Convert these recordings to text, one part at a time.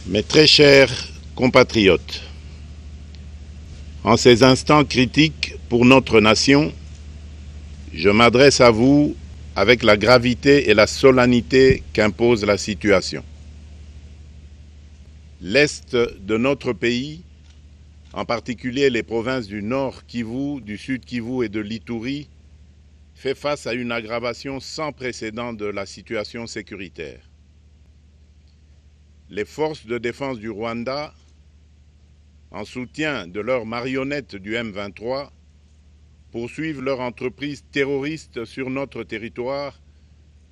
Mes très chers compatriotes, en ces instants critiques pour notre nation, je m'adresse à vous avec la gravité et la solennité qu'impose la situation. L'Est de notre pays, en particulier les provinces du Nord Kivu, du Sud Kivu et de l'Ituri, fait face à une aggravation sans précédent de la situation sécuritaire. Les forces de défense du Rwanda, en soutien de leurs marionnettes du M23, poursuivent leur entreprise terroriste sur notre territoire,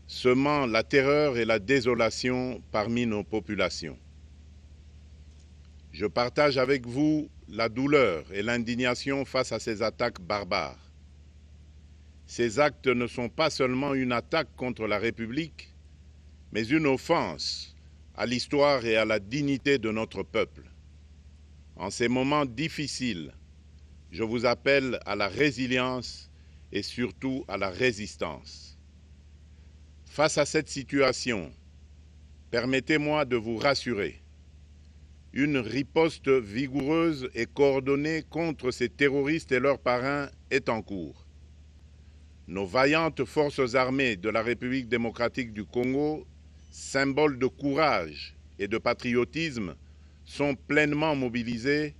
semant la terreur et la désolation parmi nos populations. Je partage avec vous la douleur et l'indignation face à ces attaques barbares. Ces actes ne sont pas seulement une attaque contre la République, mais une offense à l'histoire et à la dignité de notre peuple. En ces moments difficiles, je vous appelle à la résilience et surtout à la résistance. Face à cette situation, permettez-moi de vous rassurer. Une riposte vigoureuse et coordonnée contre ces terroristes et leurs parrains est en cours. Nos vaillantes forces armées de la République démocratique du Congo, symboles de courage et de patriotisme, sont pleinement mobilisées,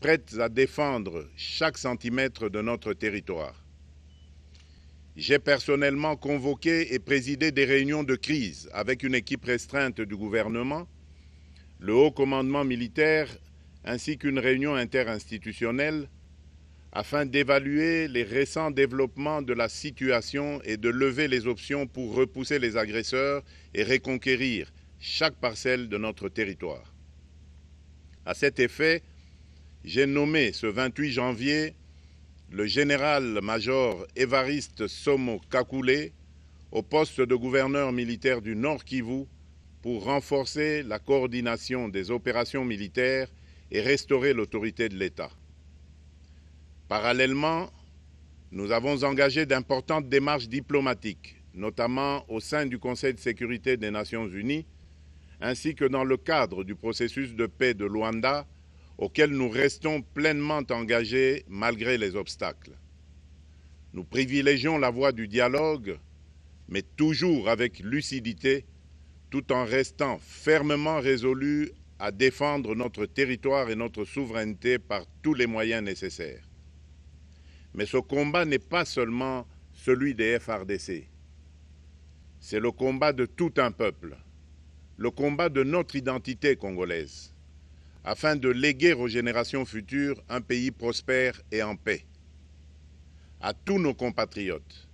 prêtes à défendre chaque centimètre de notre territoire. J'ai personnellement convoqué et présidé des réunions de crise avec une équipe restreinte du gouvernement, le haut commandement militaire ainsi qu'une réunion interinstitutionnelle afin d'évaluer les récents développements de la situation et de lever les options pour repousser les agresseurs et reconquérir chaque parcelle de notre territoire. À cet effet, j'ai nommé ce 28 janvier le général-major Évariste Somo Kakule au poste de gouverneur militaire du Nord Kivu pour renforcer la coordination des opérations militaires et restaurer l'autorité de l'État. Parallèlement, nous avons engagé d'importantes démarches diplomatiques, notamment au sein du Conseil de sécurité des Nations Unies, ainsi que dans le cadre du processus de paix de Luanda, auquel nous restons pleinement engagés malgré les obstacles. Nous privilégions la voie du dialogue, mais toujours avec lucidité, tout en restant fermement résolus à défendre notre territoire et notre souveraineté par tous les moyens nécessaires. Mais ce combat n'est pas seulement celui des FARDC. C'est le combat de tout un peuple, le combat de notre identité congolaise, afin de léguer aux générations futures un pays prospère et en paix. À tous nos compatriotes,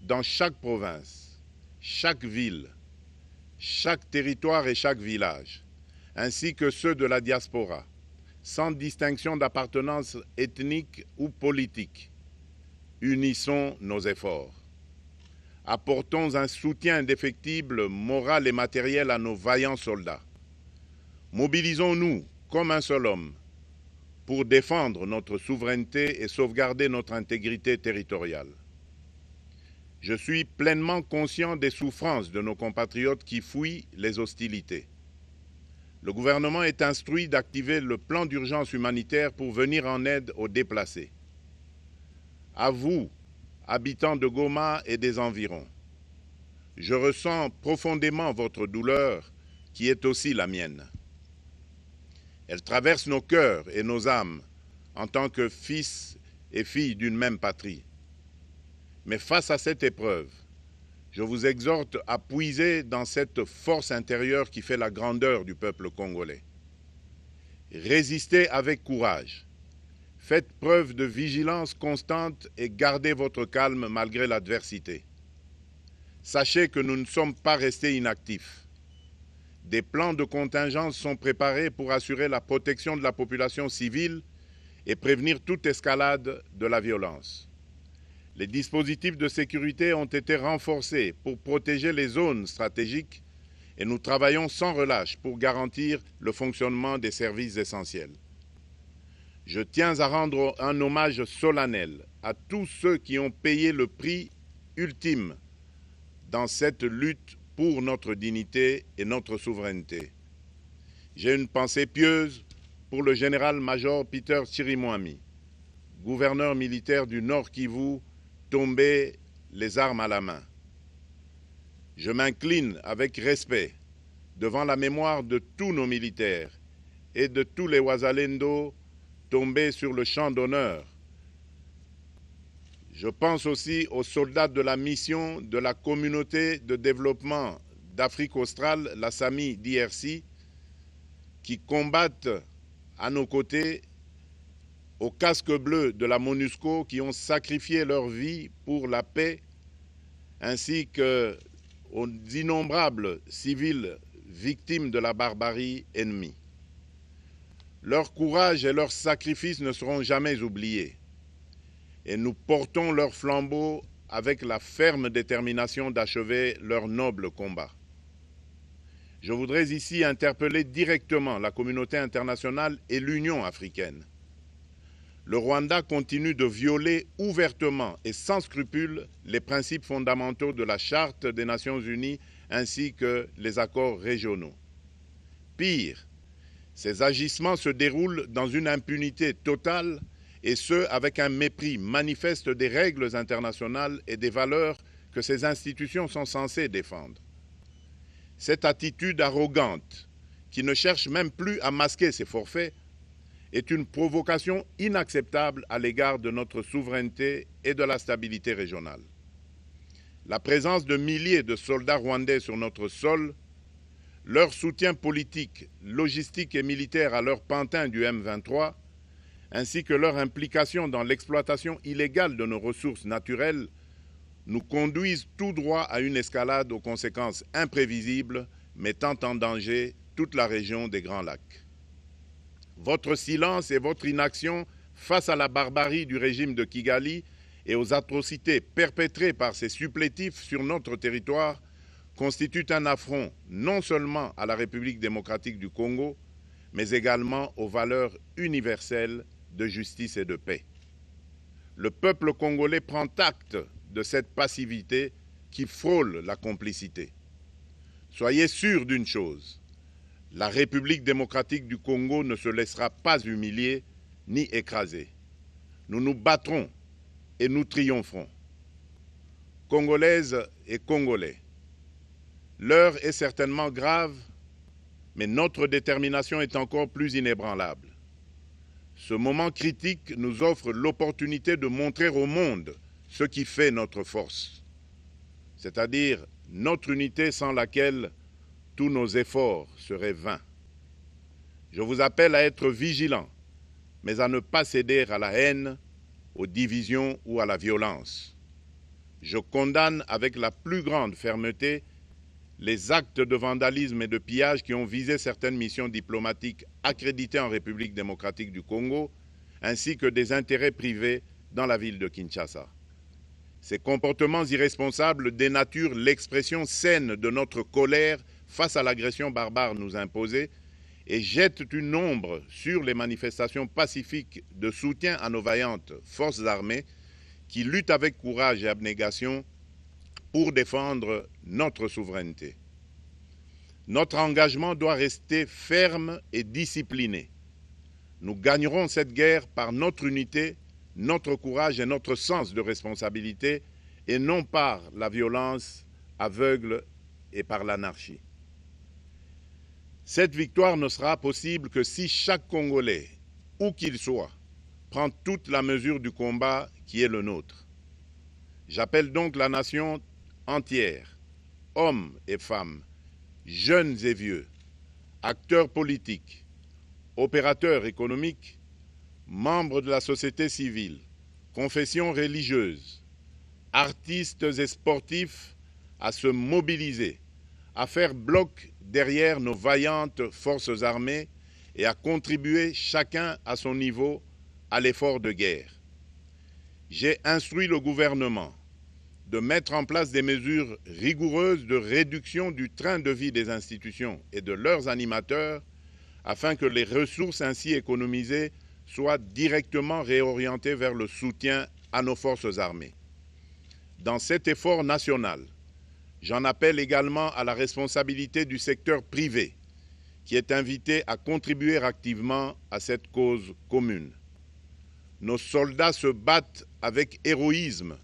dans chaque province, chaque ville, chaque territoire et chaque village, ainsi que ceux de la diaspora, sans distinction d'appartenance ethnique ou politique, unissons nos efforts. Apportons un soutien indéfectible, moral et matériel à nos vaillants soldats. Mobilisons-nous comme un seul homme pour défendre notre souveraineté et sauvegarder notre intégrité territoriale. Je suis pleinement conscient des souffrances de nos compatriotes qui fuient les hostilités. Le gouvernement est instruit d'activer le plan d'urgence humanitaire pour venir en aide aux déplacés. À vous, habitants de Goma et des environs, je ressens profondément votre douleur qui est aussi la mienne. Elle traverse nos cœurs et nos âmes en tant que fils et filles d'une même patrie. Mais face à cette épreuve, je vous exhorte à puiser dans cette force intérieure qui fait la grandeur du peuple congolais. Résistez avec courage. Faites preuve de vigilance constante et gardez votre calme malgré l'adversité. Sachez que nous ne sommes pas restés inactifs. Des plans de contingence sont préparés pour assurer la protection de la population civile et prévenir toute escalade de la violence. Les dispositifs de sécurité ont été renforcés pour protéger les zones stratégiques et nous travaillons sans relâche pour garantir le fonctionnement des services essentiels. Je tiens à rendre un hommage solennel à tous ceux qui ont payé le prix ultime dans cette lutte pour notre dignité et notre souveraineté. J'ai une pensée pieuse pour le général-major Peter Chirimwami, gouverneur militaire du Nord Kivu, tombé les armes à la main. Je m'incline avec respect devant la mémoire de tous nos militaires et de tous les Wazalendo tombés sur le champ d'honneur. Je pense aussi aux soldats de la mission de la communauté de développement d'Afrique australe, la SAMI d'IRC, qui combattent à nos côtés aux casques bleus de la MONUSCO, qui ont sacrifié leur vie pour la paix, ainsi qu'aux innombrables civils victimes de la barbarie ennemie. Leur courage et leur sacrifice ne seront jamais oubliés, et nous portons leur flambeau avec la ferme détermination d'achever leur noble combat. Je voudrais ici interpeller directement la communauté internationale et l'Union africaine. Le Rwanda continue de violer ouvertement et sans scrupule les principes fondamentaux de la Charte des Nations Unies ainsi que les accords régionaux. Pire, ces agissements se déroulent dans une impunité totale et ce, avec un mépris manifeste des règles internationales et des valeurs que ces institutions sont censées défendre. Cette attitude arrogante, qui ne cherche même plus à masquer ses forfaits, est une provocation inacceptable à l'égard de notre souveraineté et de la stabilité régionale. La présence de milliers de soldats rwandais sur notre sol, leur soutien politique, logistique et militaire à leur pantin du M23, ainsi que leur implication dans l'exploitation illégale de nos ressources naturelles, nous conduisent tout droit à une escalade aux conséquences imprévisibles, mettant en danger toute la région des Grands Lacs. Votre silence et votre inaction face à la barbarie du régime de Kigali et aux atrocités perpétrées par ces supplétifs sur notre territoire constituent un affront non seulement à la République démocratique du Congo, mais également aux valeurs universelles de justice et de paix. Le peuple congolais prend acte de cette passivité qui frôle la complicité. Soyez sûrs d'une chose, la République démocratique du Congo ne se laissera pas humilier ni écraser. Nous nous battrons et nous triompherons. Congolaises et Congolais, l'heure est certainement grave, mais notre détermination est encore plus inébranlable. Ce moment critique nous offre l'opportunité de montrer au monde ce qui fait notre force, c'est-à-dire notre unité sans laquelle tous nos efforts seraient vains. Je vous appelle à être vigilants, mais à ne pas céder à la haine, aux divisions ou à la violence. Je condamne avec la plus grande fermeté les actes de vandalisme et de pillage qui ont visé certaines missions diplomatiques accréditées en République démocratique du Congo, ainsi que des intérêts privés dans la ville de Kinshasa. Ces comportements irresponsables dénaturent l'expression saine de notre colère face à l'agression barbare nous imposée et jettent une ombre sur les manifestations pacifiques de soutien à nos vaillantes forces armées qui luttent avec courage et abnégation pour défendre notre souveraineté. Notre engagement doit rester ferme et discipliné. Nous gagnerons cette guerre par notre unité, notre courage et notre sens de responsabilité, et non par la violence aveugle et par l'anarchie. Cette victoire ne sera possible que si chaque Congolais, où qu'il soit, prend toute la mesure du combat qui est le nôtre. J'appelle donc la nation entière, hommes et femmes, jeunes et vieux, acteurs politiques, opérateurs économiques, membres de la société civile, confessions religieuses, artistes et sportifs à se mobiliser, à faire bloc derrière nos vaillantes forces armées et à contribuer chacun à son niveau à l'effort de guerre. J'ai instruit le gouvernement de mettre en place des mesures rigoureuses de réduction du train de vie des institutions et de leurs animateurs afin que les ressources ainsi économisées soient directement réorientées vers le soutien à nos forces armées. Dans cet effort national, j'en appelle également à la responsabilité du secteur privé qui est invité à contribuer activement à cette cause commune. Nos soldats se battent avec héroïsme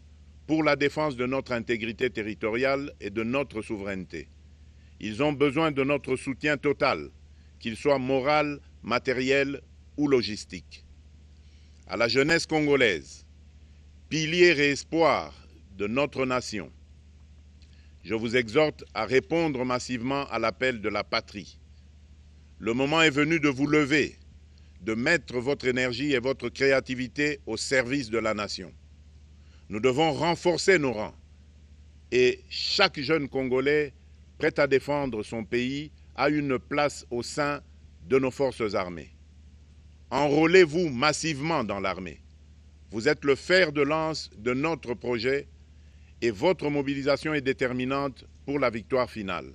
pour la défense de notre intégrité territoriale et de notre souveraineté. Ils ont besoin de notre soutien total, qu'il soit moral, matériel ou logistique. À la jeunesse congolaise, pilier et espoir de notre nation, je vous exhorte à répondre massivement à l'appel de la patrie. Le moment est venu de vous lever, de mettre votre énergie et votre créativité au service de la nation. Nous devons renforcer nos rangs et chaque jeune Congolais prêt à défendre son pays a une place au sein de nos forces armées. Enrôlez-vous massivement dans l'armée. Vous êtes le fer de lance de notre projet et votre mobilisation est déterminante pour la victoire finale.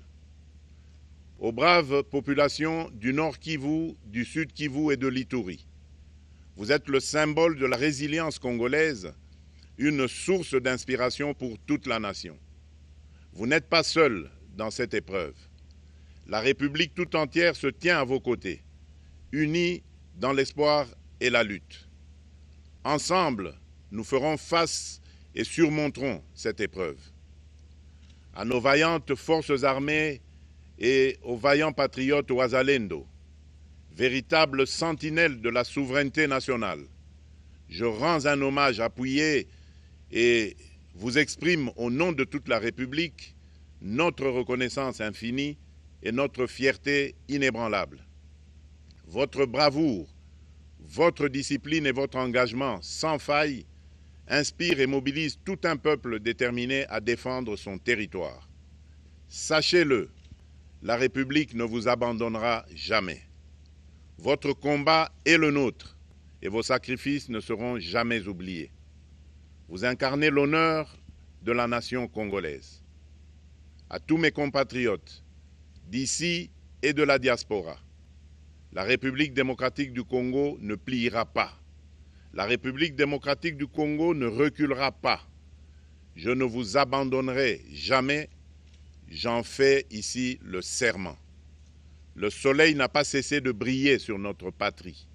Aux braves populations du Nord Kivu, du Sud Kivu et de l'Ituri, vous êtes le symbole de la résilience congolaise, une source d'inspiration pour toute la nation. Vous n'êtes pas seuls dans cette épreuve. La République tout entière se tient à vos côtés, unis dans l'espoir et la lutte. Ensemble, nous ferons face et surmonterons cette épreuve. À nos vaillantes forces armées et aux vaillants patriotes Wazalendo, véritables sentinelles de la souveraineté nationale, je rends un hommage appuyé et vous exprime au nom de toute la République notre reconnaissance infinie et notre fierté inébranlable. Votre bravoure, votre discipline et votre engagement sans faille inspirent et mobilisent tout un peuple déterminé à défendre son territoire. Sachez-le, la République ne vous abandonnera jamais. Votre combat est le nôtre et vos sacrifices ne seront jamais oubliés. Vous incarnez l'honneur de la nation congolaise. À tous mes compatriotes, d'ici et de la diaspora, la République démocratique du Congo ne pliera pas. La République démocratique du Congo ne reculera pas. Je ne vous abandonnerai jamais. J'en fais ici le serment. Le soleil n'a pas cessé de briller sur notre patrie.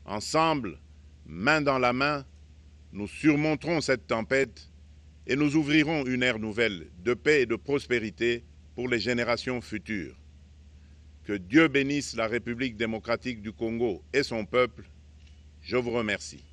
Ensemble, main dans la main, nous surmonterons cette tempête et nous ouvrirons une ère nouvelle de paix et de prospérité pour les générations futures. Que Dieu bénisse la République démocratique du Congo et son peuple. Je vous remercie.